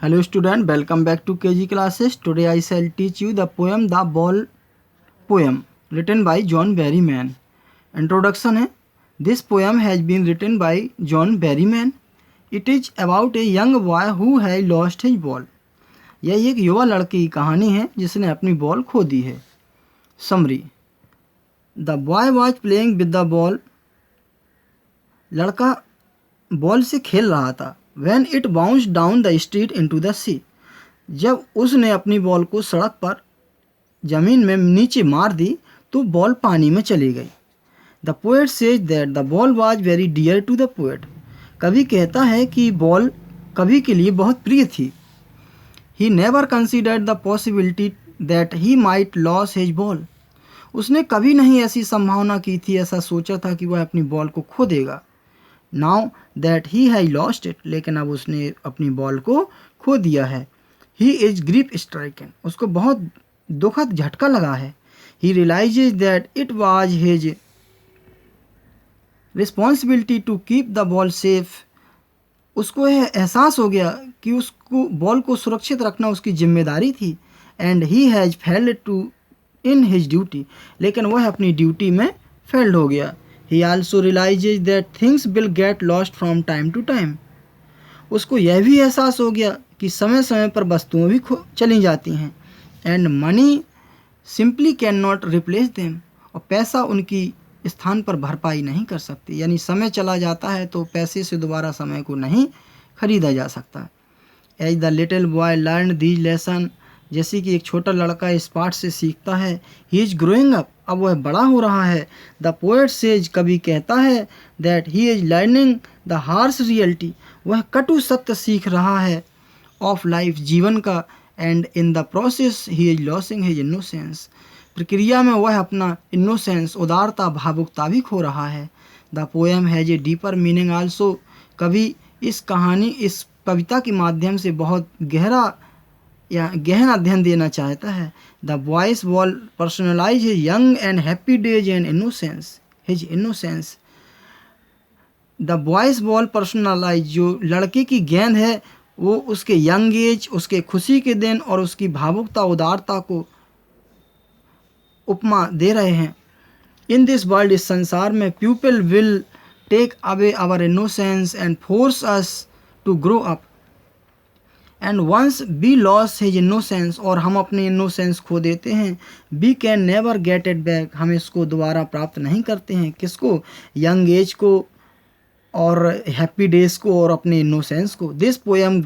Hello student, welcome back to KG classes. Today I shall teach you the poem The Ball Poem written by John Berryman. Introduction है. This poem has been written by John Berryman. It is about a young boy who has lost his ball. यह एक युवा लड़के की कहानी है जिसने अपनी बॉल खो दी है. Summary. The boy was playing with the ball. लड़का बॉल से खेल रहा था. When it bounced down the street into the sea. जब उसने अपनी बॉल को सड़क पर ज़मीन में नीचे मार दी तो बॉल पानी में चली गई. The poet says that the ball was very dear to the poet. कवि कहता है कि बॉल कवि के लिए बहुत प्रिय थी. He never considered the possibility that he might lose his ball. उसने कभी नहीं ऐसी संभावना की थी, ऐसा सोचा था कि वह अपनी बॉल को खो देगा. Now that he has lost it, लेकिन अब उसने अपनी बॉल को खो दिया है. He is grief stricken. उसको बहुत दुखद झटका लगा है. He realizes that it was his responsibility to keep the ball safe. उसको यह एहसास हो गया कि उसको बॉल को सुरक्षित रखना उसकी जिम्मेदारी थी. And he has failed to in his duty. लेकिन वह अपनी ड्यूटी में फेल्ड हो गया. He also realizes that things will get lost from time to time. उसको यह भी एहसास हो गया कि समय समय पर वस्तुएं भी चली जाती हैं. And money simply cannot replace them. और पैसा उनकी स्थान पर भरपाई नहीं कर सकती. यानी समय चला जाता है तो पैसे से दोबारा समय को नहीं खरीदा जा सकता. As the little boy learned these lessons, जैसे कि एक छोटा लड़का इस पाठ से सीखता है. He is growing up. अब वह बड़ा हो रहा है. The poet says, कवि कहता है that he is learning the harsh reality. वह कटु सत्य सीख रहा है of life, जीवन का. And in the process he is losing his innocence. प्रक्रिया में वह अपना innocence, उदारता, भावुकता भी खो रहा है. The poem has a deeper meaning also. कवि इस कविता के माध्यम से बहुत गहन अध्ययन देना चाहता है. The boy's ball personalizes his young and happy days and his innocence. The boy's ball personalizes, जो लड़के की गेंद है वो उसके यंग एज, उसके खुशी के दिन और उसकी भावुकता, उदारता को उपमा दे रहे हैं. In this world, इस संसार में, people will take away our innocence and force us to grow up. And once we lose his innocence, और हम अपने innocence खो देते हैं, we can never get it back. हम इसको दोबारा प्राप्त नहीं करते हैं. किसको? यंग एज को और हैप्पी डेज को और अपने innocence को. This poem